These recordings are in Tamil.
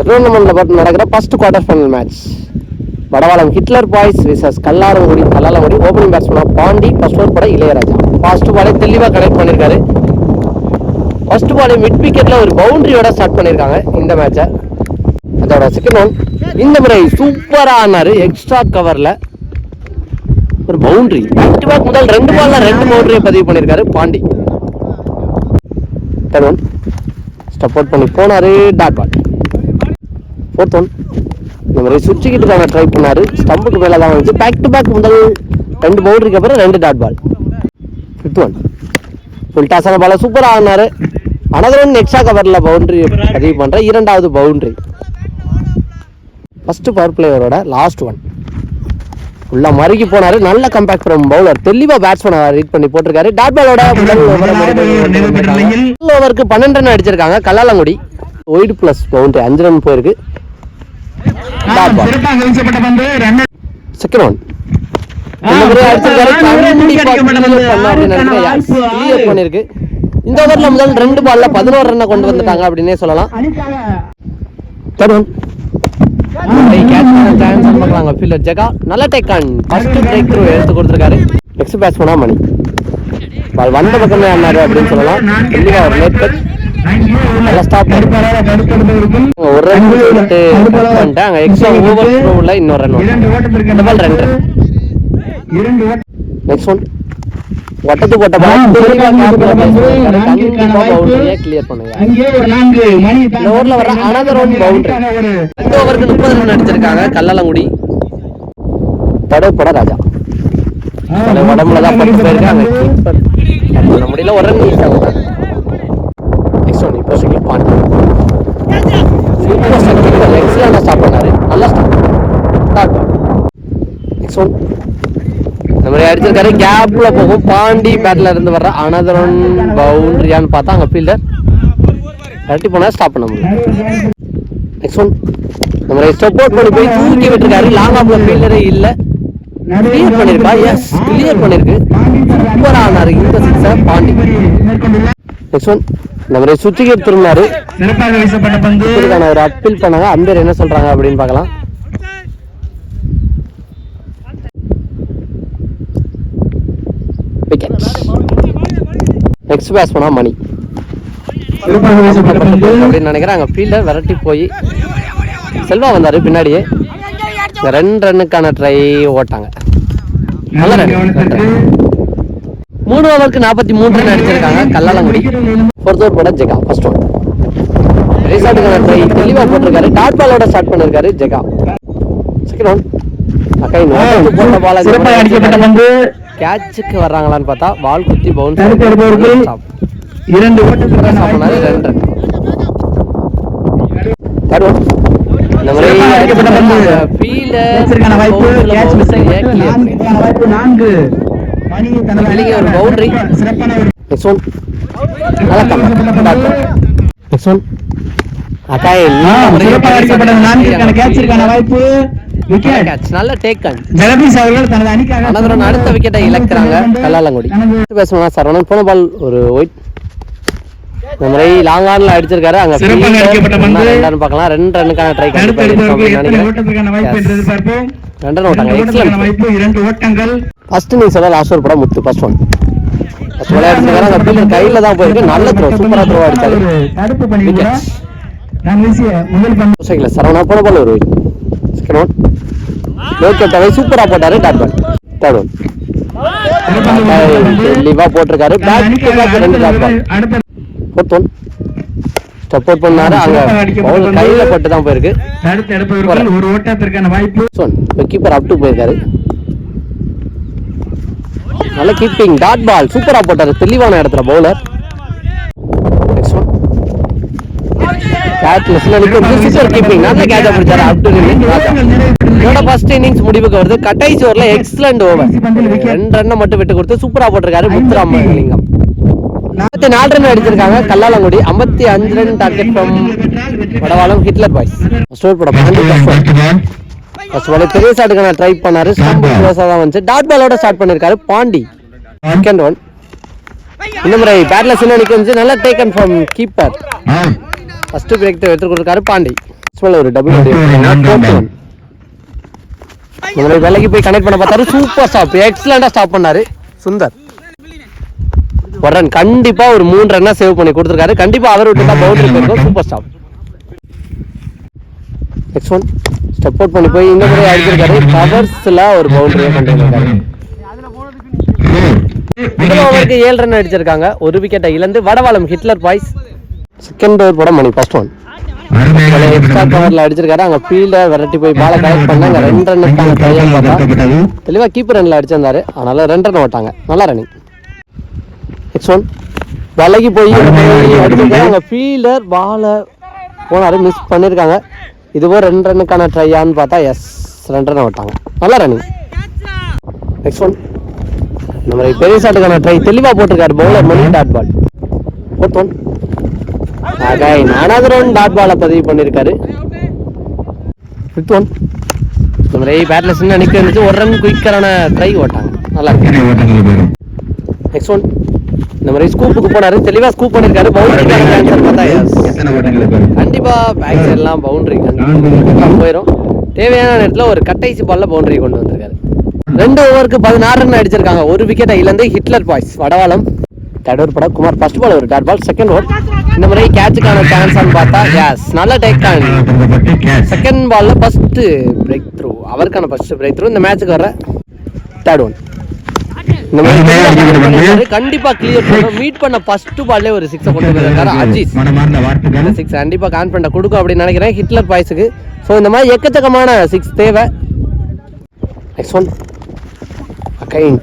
டோர்னமெண்ட்ல பார்த்து நடக்கிற first quarter final match. Vadavalam Hitler boys versus Kallalangudi opening batsman Pandi, first over பட இளையராஜா. ஃபர்ஸ்ட் பாலே தெளிவாக கனெக்ட் பண்ணியிருக்காரு. ஃபர்ஸ்ட் பாலே மிட் விக்கெட்ல ஒரு பவுண்டரியோட ஸ்டார்ட் பண்ணியிருக்காங்க இந்த மேட்சை. அதோட செகண்ட் ஒன் இந்த முறை சூப்பரா ஆனாரு. எக்ஸ்ட்ரா கவர்ல ஒரு பவுண்டரி, பேக் டு பேக் முதல் 2 பால்ல 2 பவுண்டரியை பதிவு பண்ணியிருக்காரு Pandi. Third one step out பண்ணி போனாரு, டாட் பால். ஃபோர்த் ஒன் இந்த மாதிரி சுவிட்சுக்கிட்டு தாங்க ட்ரை பண்ணாரு, ஸ்டம்புக்கு மேலே தான் வந்துச்சு. பேக் டு பேக் முதல் 2 பவுண்டரிக்கு அப்புறம் 2 dot ball. Fifth one full டாஸான பால சூப்பராக ஆனாரு. அனதர் ஒன் எக்ஸ்ட்ரா கவரில் பவுண்டரி பதிவு பண்ணுற 2வது பவுண்டரி. ஃபர்ஸ்ட் பவர் பிளேயரோட லாஸ்ட் ஒன் ஃபுல்லாக மறுக்கி போனாரு. நல்ல கம்பேக்ட் ஃப்ரம் பவுலர், தெளிவாக பேட்ஸ்மேனை ரீட் பண்ணி போட்டிருக்காரு. டாட் பாலோட முதல் ஓவருக்கு 12 ரன் அடிச்சிருக்காங்க Kallalangudi. White plus boundary 5 run போயிருக்கு. செகண்ட் ஒன் பண்ணிருக்கு. இந்த ஓவர்ல முதல் 2 பால்ல 11 ரன்னை கொண்டு வந்துட்டாங்க அப்படின்னே சொல்லலாம். நல்ல take on, first break through எடுத்து கொடுத்திருக்காரு. நெக்ஸ்ட் பேட்ஸ்மேனா மணி. பால் வந்த பக்கமே ஆனாரு அப்படின்னு சொல்லலாம். தெளிவா ஒரு நெட் கட், நல்லா ஸ்டாப் ஒரு ரன் விட்டு பண்ணிட்டாங்க. எக்ஸ்ட்ரா ஓவர் த்ரோல இன்னொரு ரன், இந்த பால் 2 ரன். நெக்ஸ்ட் ஒன் வட்டத்து போட்ட பால் பவுண்டரியை கிளியர் பண்ணுங்க. இந்த ஓவர்ல வர அனதர் ஒன் பவுண்டரி. இந்த ஓவருக்கு 30 ரன் அடிச்சிருக்காங்க கல்லாலங்குடி. தடைப்பட ராஜா உடம்புல தான் பட்டு போயிருக்காங்க. முடியல, ஒரு ரன் ஈஸியாக கொடுத்தாங்க. நெக்ஸ்ட் ஒன் இப்போ பாண்டி எக்ஸலண்டா ஸ்டார்ட் பண்ணாரு, நல்லா ஸ்டார்ட். நெக்ஸ்ட் ஒன் இந்த மாதிரி அடிச்சிருக்காரு, கேப்ல போகும். பாண்டி பேட்ல இருந்து வர்ற அனதர் ஒன் பவுண்டரியான்னு பார்த்தா அங்க ஃபீல்டர் கட்டி போனா ஸ்டாப் பண்ண முடியும். நெக்ஸ்ட் ஒன் இந்த மாதிரி ஸ்டெப் அவுட் பண்ணி போய் தூக்கி விட்டுருக்காரு. லாங் ஆஃப்ல ஃபீல்டரே இல்ல, கிளியர் பண்ணிருக்கா. எஸ், கிளியர் பண்ணிருக்கு. சூப்பரா ஆனாரு இந்த சிக்ஸர் பாண்டி. நெக்ஸ்ட் ஒன் இந்த மாதிரி சுத்திக்கு திரும்பினாரு. ஒரு அப்பீல் பண்ணாங்க, அம்பேர் என்ன சொல்றாங்க அப்படின்னு பார்க்கலாம். நெக்ஸ்ட் பேட்ஸ்மேனா மணி அப்படின்னு நினைக்கிறேன். ஃபீல்டர் விரட்டி போய் செல்வா வந்தாரு பின்னாடியே. 2 ரன்னுக்கான ட்ரை ஓட்டாங்க. நல்ல ரன். 3 ஓவருக்கு 43 ரன் அடிச்சிருக்காங்க கல்லாலங்குடி. 4th ஓவர் போட ஜெகா. ஃபர்ஸ்ட் ஒன் ரீசார்ட்டுக்கான ட்ரை தெளிவா போட்டிருக்காரு. டாட் பாலோட ஸ்டார்ட் பண்ணிருக்காரு ஜெகா. செகண்ட் ஒன் போட்ட பால் கேட்சுக்கு வர்றாங்களான்னு பார்த்தா பால் குத்தி பவுன்ஸ். 2 நல்ல டேக் ஆன். அடுத்த விக்கெட்டை இழக்கிறாங்க கல்லாலங்குடி. சரவணன் போன பால் ஒரு ஒயிட். இந்த முறை லாங் ஆன்ல அடிச்சிருக்காரு. அங்க பார்க்கலாம். 2 ரன்னுக்கான ட்ரை ஃபர்ஸ்ட் இன்னிங்ஸோட லாஸ்ட் ஓவர் பட முத்து. ஃபர்ஸ்ட் ஒன் ஃபர்ஸ்ட் பால் அடிச்சிருக்காரு. அந்த ஃபீல்டர் கையில தான் போயிருக்கு. நல்ல த்ரோ, சூப்பரா த்ரோ அடிச்சாரு. சரவணா போன பால் ஒரு ஒயிட். செகண்ட் ஒன் லோக்கேட்டாவே சூப்பரா போட்டாரு, டாட் பால். தேர்ட் ஒன் தெளிவா போட்டிருக்காரு. Back to back 2 dot ball. Fourth one step out பண்ணாரு. அங்க பவுல் கையில பட்டு தான் போயிருக்கு. ஒரு ஓட்டத்திற்கான வாய்ப்பு. கீப்பர் அப் டு போயிருக்காரு. நல்ல கீப்பிங், டாட் பால் சூப்பரா போட்டாரு, தெளிவான இடத்துல bowler. Next one first innings முடிவுக்கு வருது. கடைசி ஓவர்ல எக்ஸலண்ட் ஓவர், 2 ரன்னை மட்டும் விட்டு கொடுத்து சூப்பரா போட்டிருக்காரு முத்துராமலிங்கம். 44 ரன் அடிச்சிருக்காங்க Kallalangudi. 55 run target from Vadavalam Hitler boys. பெரிய ஷாட்டுக்கான ட்ரை பண்ணாரு. டாட் பாலோட ஸ்டார்ட் பண்ணிருக்காரு பாண்டி. செகண்ட் ஒன் இந்த முறை பேட்ல சின்ன நிக்க நல்ல taken from keeper. First break எடுத்து கொடுத்திருக்காரு பாண்டி. ஒரு டபுள் வேலைக்கு போய் கனெக்ட் பண்ண பார்த்தாரு. சூப்பர் ஸ்டாப், எக்ஸலண்டா ஸ்டாப் பண்ணாரு சுந்தர். ஒரு ரன் கண்டிப்பா, ஒரு 3 ரன்னா சேவ் பண்ணி கொடுத்துருக்காரு. கண்டிப்பா அவர் விட்டு தான் பவுண்டரி போயிருக்கோம். Super stop. Next one step out பண்ணி போய் இந்த முறை அடிச்சிருக்காரு. கவர்ஸ்ல ஒரு பவுண்டரியை பண்ணிருக்காரு. முதல் ஓவருக்கு 7 ரன் அடிச்சிருக்காங்க. ஒரு விக்கெட்டை இழந்து Vadavalam Hitler boys. Second over போட மணி ஃபர்ஸ்ட் ஒன் எக்ஸ்ட்ரா கவர்ல அடிச்சிருக்காரு. அங்க ஃபீல்டர் விரட்டி போய் பாலை கலெக்ட் பண்ணாங்க. 2 ரன்னுக்கான ட்ரையல் பார்த்தா தெளிவா கீப்பர் ரன்ல அடிச்சிருந்தாரு. அதனால 2 ரன் ஓட்டாங்க. நல்லா ரன்னிங். நெக்ஸ்ட் ஒன் விலகி போய் அடிச்சிருக்காரு. அங்க ஃபீல்டர் பாலை போனாரு, மிஸ் பண்ணிருக்காங்க. இதுவோ 2 ரன்னுக்கான ட்ரையான்னு பார்த்தா எஸ் 2 ரன் ஓட்டாங்க. நல்லா ரன்னிங். நெக்ஸ்ட் ஒன் நம்ம பெரிய ஷாட்டுக்கான ட்ரை தெளிவா போட்டிருக்காரு. பவுலர் மணி டாட் பால். ஃபோர்த் ஒன் நானாவது ரன் டாட் பாலை பதிவு பண்ணிருக்காரு. ஃபிஃப்த் ஒன் நம்ம பேட்ல சின்ன நிக்க இருந்துச்சு. 1 ரன் குயிக்கரான ட்ரை ஓட்டாங்க. நல்லா இருக்கு. நெக்ஸ்ட் ஒன் இந்த மாதிரி ஸ்கூப்புக்கு போனாரு. தெளிவா ஸ்கூப் பண்ணிருக்காரு. பவுண்டரிக்கான ஆன்சர் பார்த்தா கண்டிப்பா பேக் சைட் எல்லாம் பவுண்டரி போயிடும். தேவையான நேரத்தில் ஒரு கட்டைசி பால்ல பவுண்டரி கொண்டு வந்திருக்காரு. 2 ஓவருக்கு 16 ரன் அடிச்சிருக்காங்க. ஒரு விக்கெட்டை இழந்து Hitler boys Vadavalam. Third over பட குமார் ஃபர்ஸ்ட் பால் ஒரு டாட் பால். செகண்ட் ஓவர் இந்த முறை கேட்சுக்கான சான்ஸ் பார்த்தா எஸ் நல்ல டேக் தான். செகண்ட் பால்ல ஃபர்ஸ்ட் பிரேக் த்ரூ, அவருக்கான ஃபர்ஸ்ட் பிரேக் த்ரூ இந்த மேட்சுக்கு வர. தேர்ட் ஒன் இந்த மாதிரி கண்டிப்பா கிளியர் பண்ணும். மீட் பண்ண ஃபர்ஸ்ட் பால்லே ஒரு 6 கொண்டு வந்திருக்காரு அஜீஸ். 6 கண்டிப்பா கான்ஃபிடன்ட் கொடுக்கும் அப்படின்னு நினைக்கிறேன் ஹிட்லர் பாய்ஸுக்கு. ஸோ இந்த மாதிரி எக்கச்சக்கமான 6 தேவை. நெக்ஸ்ட் ஒன்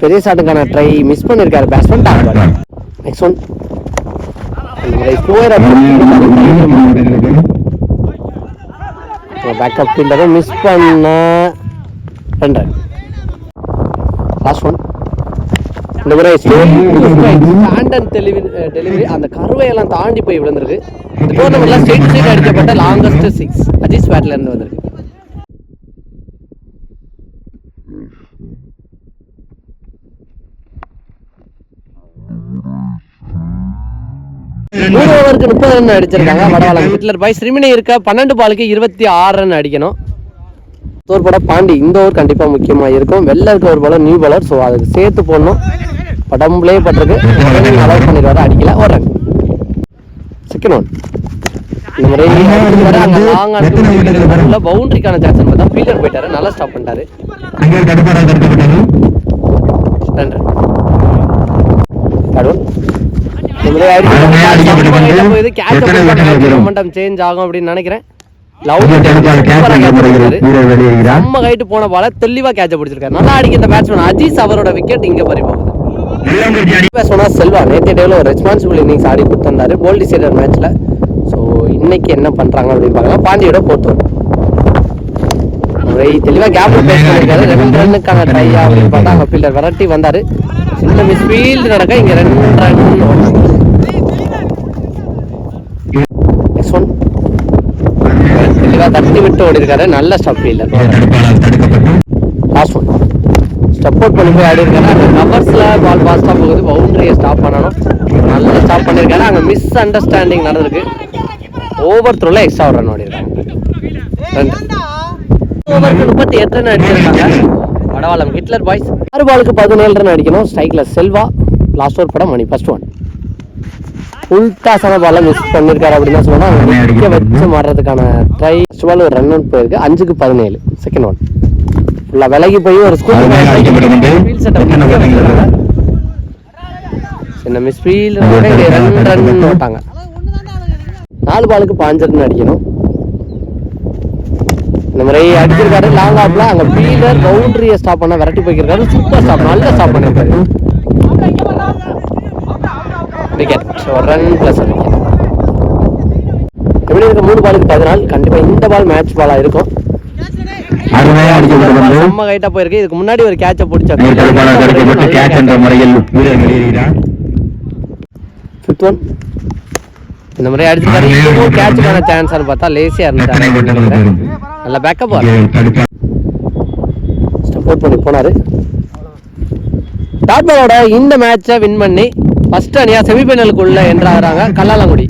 பெரிய ஷாட்டுக்கான ட்ரை மிஸ் பண்ணிருக்காரு batsman dot ball. Next one backup ஃபீல்டரும் மிஸ் பண்ண 2 ரன். லாஸ்ட் ஒன் இந்த முறை டெலிவரி அந்த கருவையெல்லாம் தாண்டி போய் விழுந்திருக்கு. இந்த டோர்னமெண்ட்ல ஸ்ட்ரெயிட் அடிக்கப்பட்ட லாங்கஸ்ட் 6 அஜீஸ் பேட்ல இருந்து வந்திருக்கு. மூணு ஓவருக்கு 30 ரன் அடிச்சிருக்காங்க வடவாளம் ஹிட்லர் பாய்ஸ். ரிமினி இருக்க 12 பாலுக்கு 26 ரன் அடிக்கணும். ஒரு படம் பாண்டி இந்த ஓவர் கண்டிப்பா முக்கியமா இருக்கும். வெளில இருக்க ஒரு பாலர் நியூ பாலர். ஸோ அதுக்கு சேர்த்து போடணும். படம் பிளே பட்டிருக்கு. அலோவ் பண்ணிடுவாரு. அடிக்கல ஒரு ரன். செகண்ட் ஒன் இந்த முறை பவுண்டரிக்கான சான்ஸ் பார்த்தா ஃபீல்டர் போயிட்டாரு. நல்லா ஸ்டாப் பண்ணிட்டாரு. 2 ரன் சேஞ்ச் ஆகும் அப்படின்னு நினைக்கிறேன். நம்ம கைட்டு போன பால தெளிவா கேட்ச பிடிச்சிருக்காரு. நல்லா அடிக்கிற பேட்ஸ்மேன் அஜீஸ் அவரோட விக்கெட் இங்க பறி போகுது. செல்வா நேற்று டேல ஒரு ரெஸ்பான்சிபிள் இன்னிங்ஸ் ஆடி கொடுத்திருந்தாரு கோல்டி சீடர் மேட்ச்ல. ஸோ இன்னைக்கு என்ன பண்றாங்க அப்படின்னு பார்க்கலாம். பாண்டியோட போர்த்து தெளிவா கேப் பேஸ் பண்ணிருக்காரு. 2 ரன்னுக்கான ட்ரை அப்படின்னு பார்த்தா அங்க ஃபீல்டர் விரட்டி வந்தாரு. சின்ன மிஸ் ஃபீல்டு நடக்க இங்க 2 ரன். தெளிவா தட்டி விட்டு ஓடி இருக்காரு. நல்ல stop fielder. Last one step out பண்ணி போய் ஆடி இருக்காரு. அங்கே கவர்ஸ்ல பால் ஃபாஸ்டா போகுது. பவுண்டரியை ஸ்டாப் பண்ணணும். நல்லா ஸ்டாப் பண்ணிருக்காரு. அங்கே மிஸ் அண்டர்ஸ்டாண்டிங் நடந்திருக்கு. ஓவர் த்ரோல எக்ஸ்ட்ரா ஒரு ரன் ஓடி இருக்காங்க. ஓவருக்கு 38 ரன் அடிச்சிருக்காங்க வடவாளம் ஹிட்லர் பாய்ஸ். 6 பாலுக்கு 17 ரன் அடிக்கணும். ஸ்ட்ரைக்ல செல்வா. லாஸ்ட் ஓவர் படம் மணி ஃபர்ஸ்ட் ஒன் உல்டாசான பால மிஸ் பண்ணிருக்காரு அப்படின்னு சொன்னா வச்சு மாறுறதுக்கான ட்ரை. பால் ஒரு ரன் அவுட் போயிருக்கு. 5க்கு 17. செகண்ட் ஒன் ஃபுல்லா விலகி போய் ஒரு ஸ்கூல் சின்ன மிஸ் ஃபீல்ட் 2 ரன் ஓட்டாங்க. 4 பாலுக்கு 5 ரன் அடிக்கணும். இந்த மாதிரி அடிச்சிருக்காரு லாங் ஆப்ல. அங்க ஃபீல்டர் பவுண்டரியை ஸ்டாப் பண்ண விரட்டி போயிருக்காரு. சூப்பர் ஸ்டாப், நல்ல ஸ்டாப் பண்ணிருக்காரு. விக்கெட். ஒரு ரன் பிளஸ் விக்கெட். எப்படி இருக்க 3 பாலுக்கு 14. கண்டிப்பா இந்த பால் மேட்ச் பாலா இருக்கும். நம்ம கைட்டா போயிருக்கு. இதுக்கு முன்னாடி ஒரு கேட்ச பிடிச்ச இந்த மாதிரி அடிச்சிருக்காரு. கேட்சுக்கான சான்ஸ் பார்த்தா லேசியா இருந்தாரு. நல்ல பேக்கப் சப்போர்ட் பண்ணி போனாரு. டாட் பாலோட இந்த மேட்சை வின் பண்ணி ஃபர்ஸ்ட் அணியா செமிஃபைனலுக்குள்ள என்ட்ராகிறாங்க கல்லாலங்குடி.